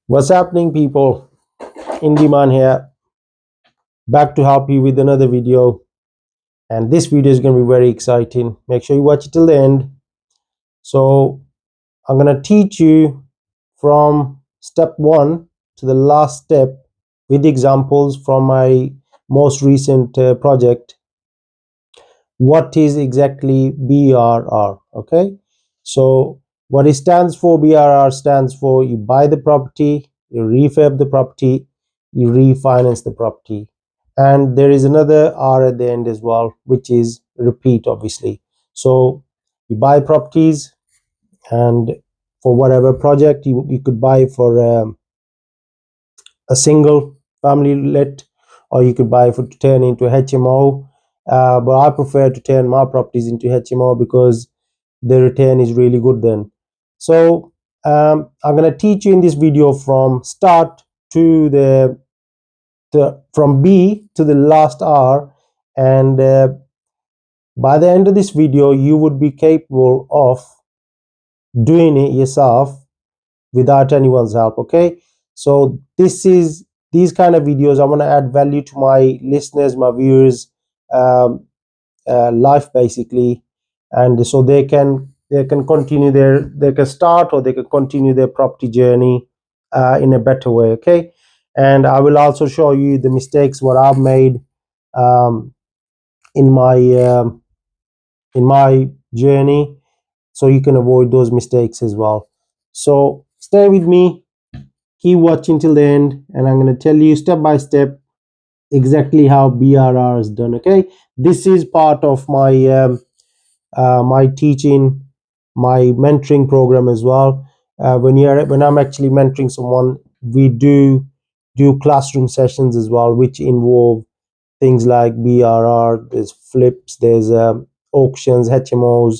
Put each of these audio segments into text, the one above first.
What's happening, people? Indy Mann here, back to help you with another video. And this video is going to be very exciting. Make sure you watch it till the end. So, I'm going to teach you from step one to the last step with examples from my most recent project. What is exactly BRRR? Okay, so what it stands for, BRRR stands for you buy the property, you refurb the property, you refinance the property, and there is another R at the end as well, which is repeat, obviously. So you buy properties, and for whatever project you could buy for a single family let, or you could buy for to turn into HMO. But I prefer to turn my properties into HMO because the return is really good then. So I'm going to teach you in this video from start to from B to the last R, and by the end of this video you would be capable of doing it yourself without anyone's help. Okay, so these kind of videos, I want to add value to my listeners, my viewers, life basically, and so they can continue they can start or they can continue their property journey in a better way. Okay, and I will also show you the mistakes what I've made um, in my um, in my journey, so you can avoid those mistakes as well. So stay with me, keep watching till the end, and I'm going to tell you step by step exactly how BRR is done. Okay, this is part of my teaching, my mentoring program as well. When I'm actually mentoring someone, we do classroom sessions as well, which involve things like BRR, there's flips, there's auctions, HMOs,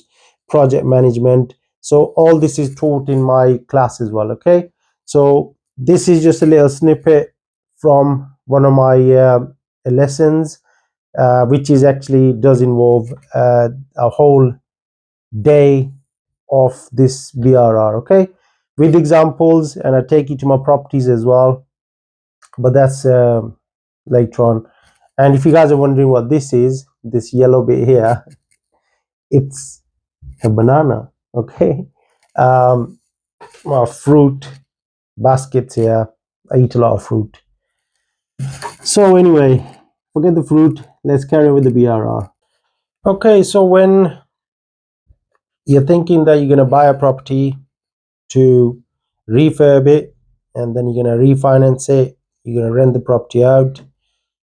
project management. So all this is taught in my class as well. Okay, so this is just a little snippet from one of my lessons, which is actually does involve a whole day of this BRR. Okay, with examples, and I take you to my properties as well, but that's later on. And if you guys are wondering what this is, this yellow bit here, it's a banana. Okay, um, well, fruit baskets here. I eat a lot of fruit. So anyway, forget the fruit. Let's carry on with the BRR. Okay, so when you're thinking that you're gonna buy a property to refurb it, and then you're gonna refinance it, you're gonna rent the property out.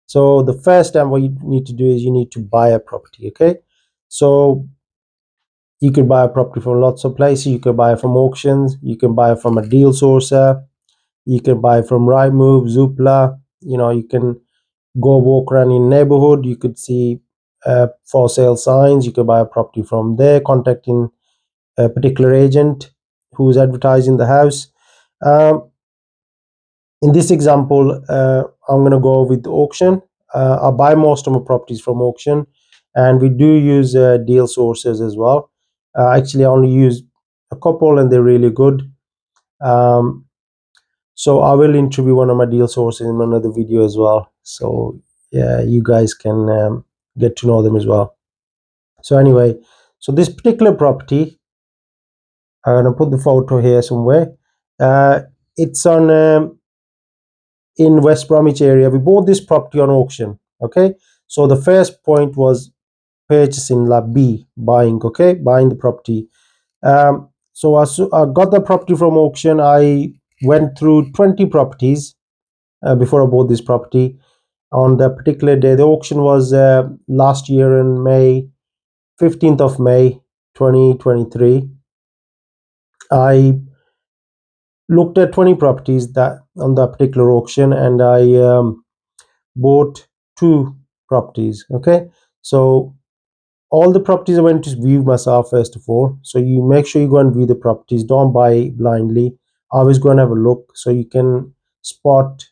So the first time what you need to do is you need to buy a property. Okay, so you can buy a property from lots of places. You can buy it from auctions, you can buy it from a deal sourcer, you can buy it from Rightmove, Zoopla. You can go walk around in neighborhood, you could see for sale signs, you could buy a property from there, contacting a particular agent who's advertising the house. um, in this example, I'm going to go with the auction. I buy most of my properties from auction, and we do use deal sources as well. Actually, I only use a couple, and they're really good. Um, so I will interview one of my deal sources in another video as well. So yeah, you guys can get to know them as well. So anyway, so this particular property, I'm going to put the photo here somewhere. It's on in West Bromwich area. We bought this property on auction. Okay, so the first point was purchasing, like B, buying. Okay, buying the property. So I got the property from auction. I went through 20 properties before I bought this property. On the particular day, the auction was last year in May, 15th of May 2023. I looked at 20 properties that on that particular auction, and I bought two properties. Okay, so all the properties I went to view myself first of all. So you make sure you go and view the properties, don't buy blindly. Always go and have a look so you can spot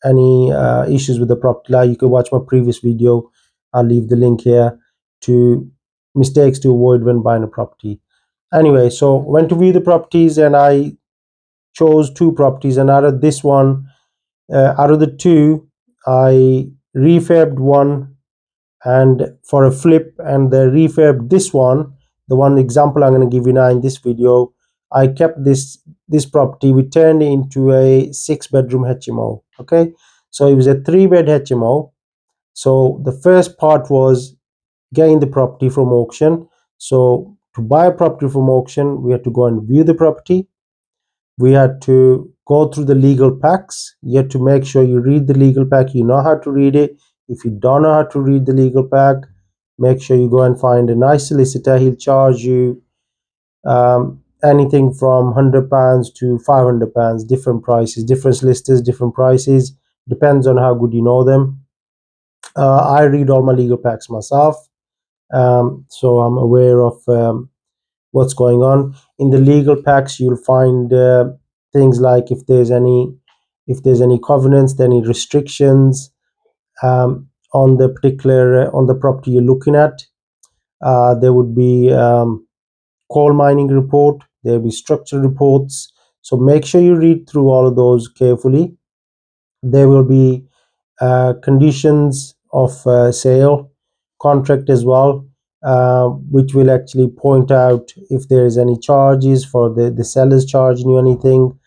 any issues with the property. Like, you can watch my previous video, I'll leave the link here, to mistakes to avoid when buying a property. Anyway, so went to view the properties, and I chose two properties, and out of this one, out of the two, I refurbed one and for a flip, and the refurb this one, the one example I'm going to give you now in this video, I kept this property. We turned it into a 6-bedroom HMO. Okay, so it was a 3-bed HMO. So the first part was getting the property from auction. So to buy a property from auction, we had to go and view the property. We had to go through the legal packs. You have to make sure you read the legal pack, you know how to read it. If you don't know how to read the legal pack, make sure you go and find a nice solicitor. He'll charge you anything from £100 to £500, different prices, different solicitors, different prices, depends on how good you know them. I read all my legal packs myself, so I'm aware of what's going on in the legal packs. You'll find things like if there's any covenants, any restrictions on the particular on the property you're looking at. There would be coal mining report, there'll be structural reports, so make sure you read through all of those carefully. There will be conditions of sale contract as well, which will actually point out if there is any charges for the sellers charging you anything,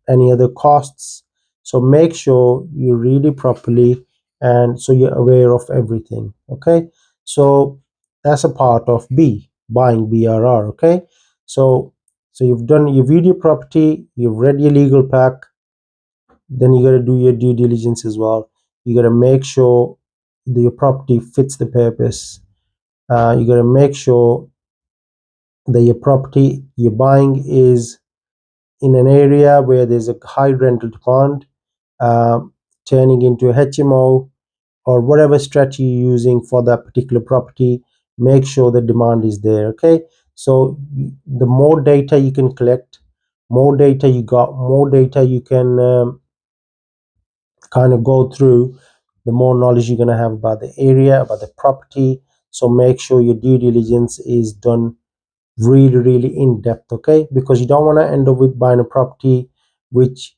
any other costs. So make sure you read it properly, and so you're aware of everything. Okay, so that's a part of B, buying BRR. Okay, so you've viewed your property, you've read your legal pack, then you got to do your due diligence as well. You got to make sure that your property fits the purpose. You got to make sure that your property you're buying is in an area where there's a high rental demand, uh, turning into a HMO or whatever strategy you're using for that particular property. Make sure the demand is there. Okay, so the more data you can collect, more data you got, more data you can kind of go through, the more knowledge you're going to have about the area, about the property. So make sure your due diligence is done really, really in depth. Okay, because you don't want to end up with buying a property which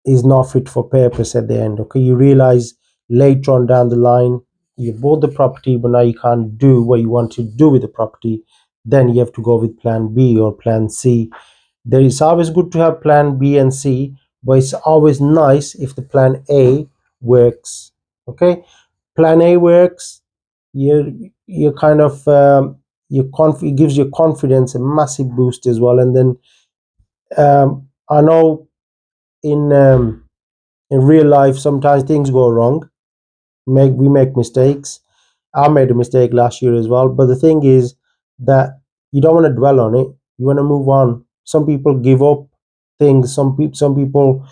is not fit for purpose at the end. Okay, you realize later on down the line you bought the property, but now you can't do what you want to do with the property. Then you have to go with plan B or plan C. There is always good to have plan B and C, but it's always nice if the plan A works. Okay, plan A works, you kind of it gives you confidence, a massive boost as well. And then I know in real life sometimes things go wrong. We make mistakes. I made a mistake last year as well, but the thing is that you don't want to dwell on it. You want to move on. Some people give up things. Some people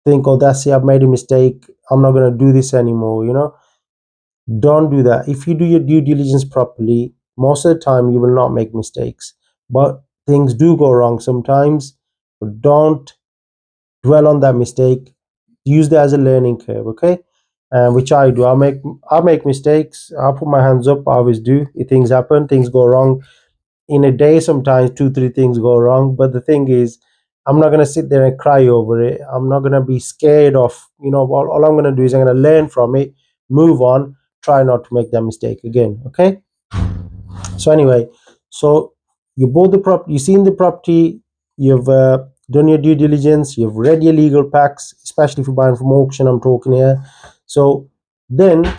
think, oh, that's it, I've made a mistake, I'm not going to do this anymore. Don't do that. If you do your due diligence properly, most of the time you will not make mistakes, but things do go wrong sometimes. But don't dwell on that mistake. Use that as a learning curve. Okay, which I do. I make mistakes. I put my hands up. I always do. Things happen, things go wrong in a day. Sometimes 2 3 things go wrong, but the thing is, I'm not going to sit there and cry over it. I'm not going to be scared of, all I'm going to do is I'm going to learn from it, move on, try not to make that mistake again. Okay, so anyway, so you bought the property, you've seen the property, you've done your due diligence, you've read your legal packs, especially if you're buying from auction, I'm talking here. So then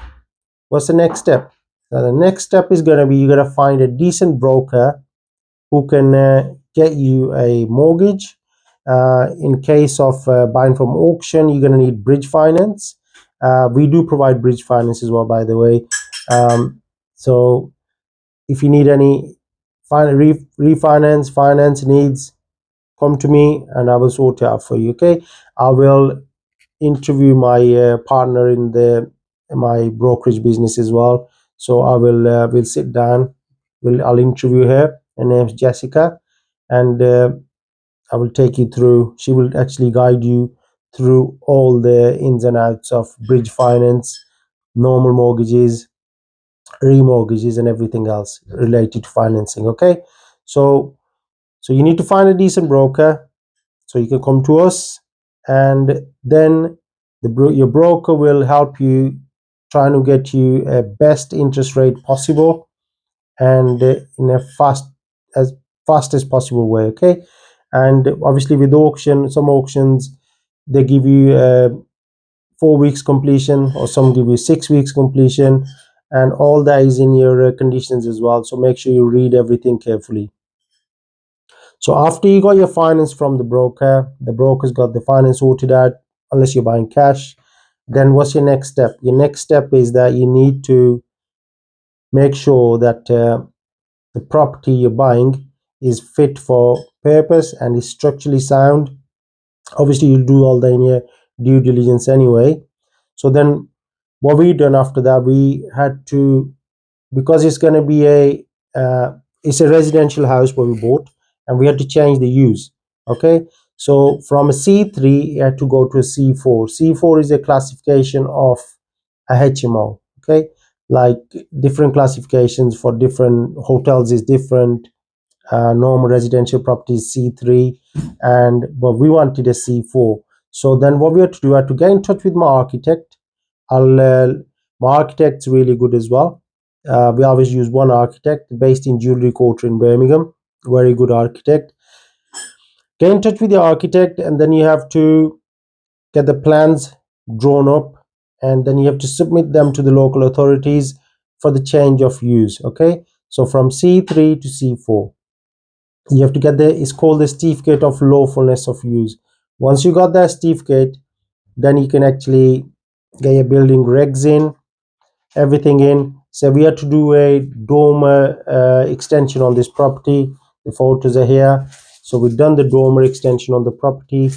what's the next step? Now the next step is going to be, you got to find a decent broker who can get you a mortgage. In case of buying from auction, you're going to need bridge finance. We do provide bridge finance as well, by the way. So if you need any refinance finance needs, come to me and I will sort it out for you. Okay, I will interview my partner in the my brokerage business as well. So we'll sit down. I'll interview her. Her name's Jessica, and I will take you through. She will actually guide you through all the ins and outs of bridge finance, normal mortgages, remortgages, and everything else related to financing. Okay, so you need to find a decent broker. So you can come to us, and then your broker will help you, trying to get you a best interest rate possible, and in a fast as possible way. Okay. And obviously with auction, some auctions they give you 4 weeks completion, or some give you 6 weeks completion, and all that is in your conditions as well. So make sure you read everything carefully. So after you got your finance from the broker's got the finance sorted out, unless you're buying cash. Then what's your next step? Your next step is that you need to make sure that the property you're buying is fit for purpose and is structurally sound. Obviously, you'll do all that in your due diligence anyway. So then what we done after that, we had to, because it's going to be it's a residential house what we bought, and we had to change the use. Okay. So from a C3 you had to go to a C4. C4 is a classification of a HMO. Okay. Like different classifications for different hotels is different. Normal residential properties C3, and but we wanted a C4. So then what we had to do, I had to get in touch with my architect. My architect's really good as well. We always use one architect based in Jewellery Quarter in Birmingham. Very good architect. Get in touch with the architect, and then you have to get the plans drawn up, and then you have to submit them to the local authorities for the change of use. Okay. So from C3 to C4. You have to get it's called the certificate of lawfulness of use. Once you got that certificate, then you can actually get your building regs in, everything in. So we had to do a dormer extension on this property. The photos are here. So we've done the dormer extension on the property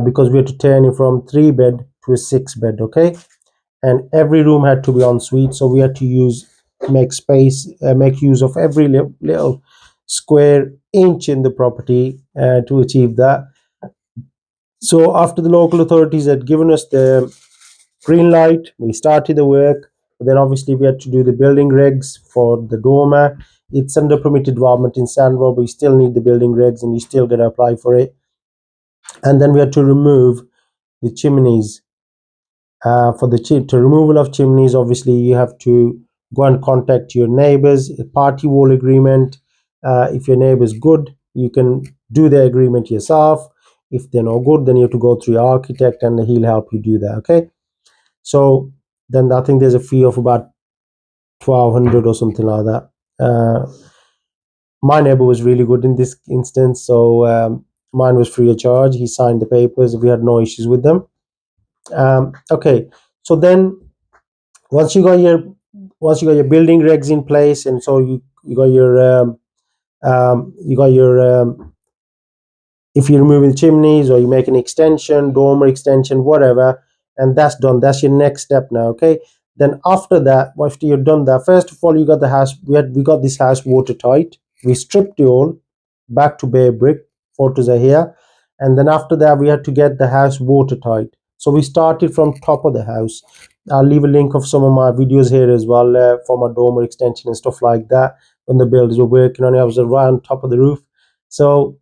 because we had to turn it from 3-bed to a 6-bed. Okay. And every room had to be en suite, so we had to make use of every little square inch in the property to achieve that. So after the local authorities had given us the green light, we started the work. But then obviously we had to do the building regs for the dormer. It's under permitted development in Sandwell, but you still need the building regs and you still got to apply for it. And then we had to remove the chimneys. For the removal of chimneys, obviously you have to go and contact your neighbors, a party wall agreement. If your neighbor is good, you can do the agreement yourself. If they're no good, then you have to go through your architect and he'll help you do that. Okay. So then I think there's a fee of about 1,200 or something like that. My neighbor was really good in this instance, so mine was free of charge. He signed the papers. We had no issues with them. Okay. So then once you got your building regs in place, and so you got your if you're removing chimneys or you make an extension, dormer extension, whatever, and that's done. That's your next step now. Okay. Then after that, after you've done that, first of all, you got the house. We got this house watertight. We stripped it all back to bare brick. Photos are here. And then after that, we had to get the house watertight. So we started from top of the house. I'll leave a link of some of my videos here as well for my dormer extension and stuff like that. When the builders were working on it, I was around top of the roof. So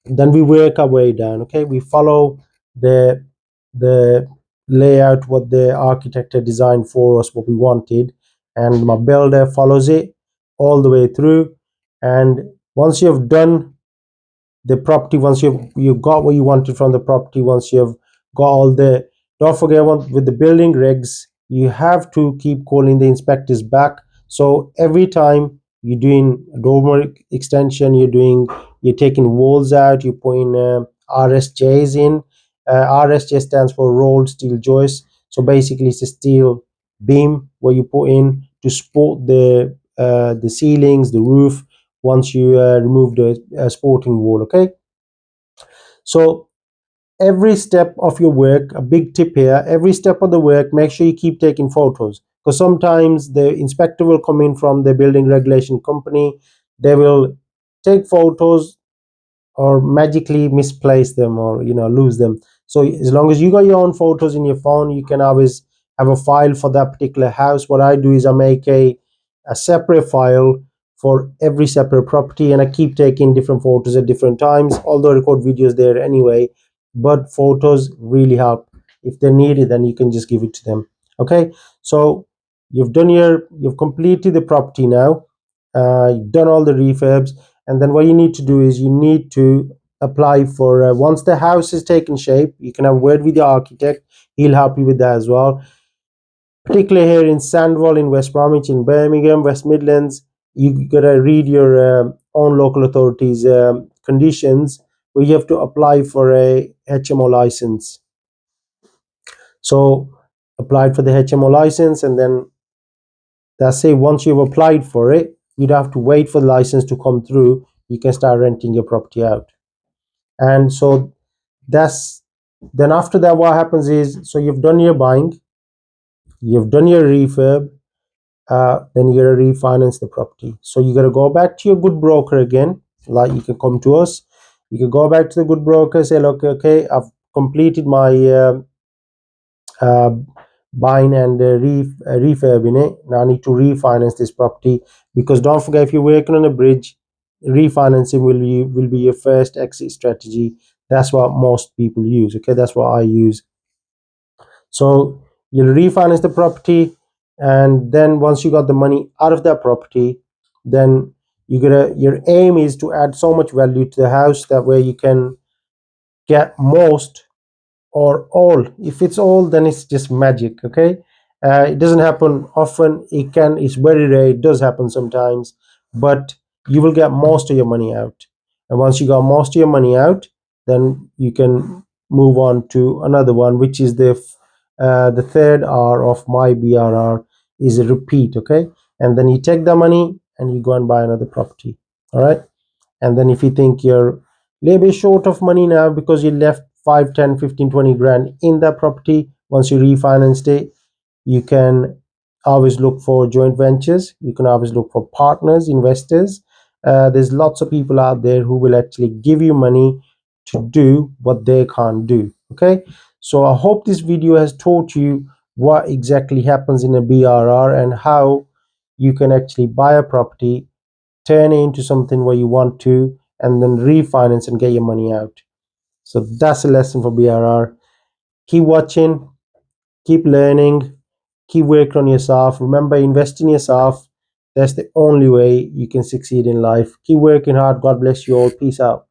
then we work our way down. Okay, we follow the layout what the architect had designed for us, what we wanted, and my builder follows it all the way through. And once you've done the property, once you've got what you wanted from the property, once you've got all the, don't forget, with the building regs, you have to keep calling the inspectors back. So every time you're doing a dormer extension, you're taking walls out, you're putting RSJs in. RSJ stands for rolled steel joist. So basically it's a steel beam where you put in to support the ceilings, the roof, once you remove the sporting wall. Okay. So every step of your work, a big tip here, every step of the work, make sure you keep taking photos, because sometimes the inspector will come in from the building regulation company. They will take photos or magically misplace them, or lose them. So as long as you got your own photos in your phone, you can always have a file for that particular house. What I do is I make a separate file for every separate property, and I keep taking different photos at different times, although I record videos there anyway. But photos really help. If they need it, then you can just give it to them. Okay, so you've completed the property now. You've done all the refurbs, and then what you need to do is you need to apply for once the house is taken shape, you can have a word with the architect. He'll help you with that as well, particularly here in Sandwell, in West Bromwich, in Birmingham, West Midlands. You gotta read your own local authorities conditions, where you have to apply for a HMO license. So applied for the HMO license, and then that's say once you've applied for it, you'd have to wait for the license to come through. You can start renting your property out. And so that's then after that, what happens is, so you've done your buying, you've done your refurb, then you gotta refinance the property. So you gotta go back to your good broker again. Like, you can come to us, you can go back to the good broker, say, look, okay, I've completed my uh, buying and refurbing it. Now I need to refinance this property, because don't forget, if you're working on a bridge, refinancing will be your first exit strategy. That's what most people use. Okay, that's what I use. So you'll refinance the property, and then once you got the money out of that property, then your aim is to add so much value to the house, that way you can get most or all. If it's all, then it's just magic. Okay, it doesn't happen often. It's very rare. It does happen sometimes, but you will get most of your money out. And once you got most of your money out, then you can move on to another one, which is the third R of my BRR, is a repeat. Okay, and then you take the money and you go and buy another property. All right. And then if you think you're a little bit short of money now, because you left 5, 10, 15, 20 grand in that property, once you refinanced it, you can always look for joint ventures. You can always look for partners, investors. There's lots of people out there who will actually give you money to do what they can't do. Okay, so I hope this video has taught you what exactly happens in a BRR, and how you can actually buy a property, turn it into something where you want to, and then refinance and get your money out. So that's a lesson for BRR. Keep watching, keep learning, keep working on yourself. Remember, invest in yourself. That's the only way you can succeed in life. Keep working hard. God bless you all. Peace out.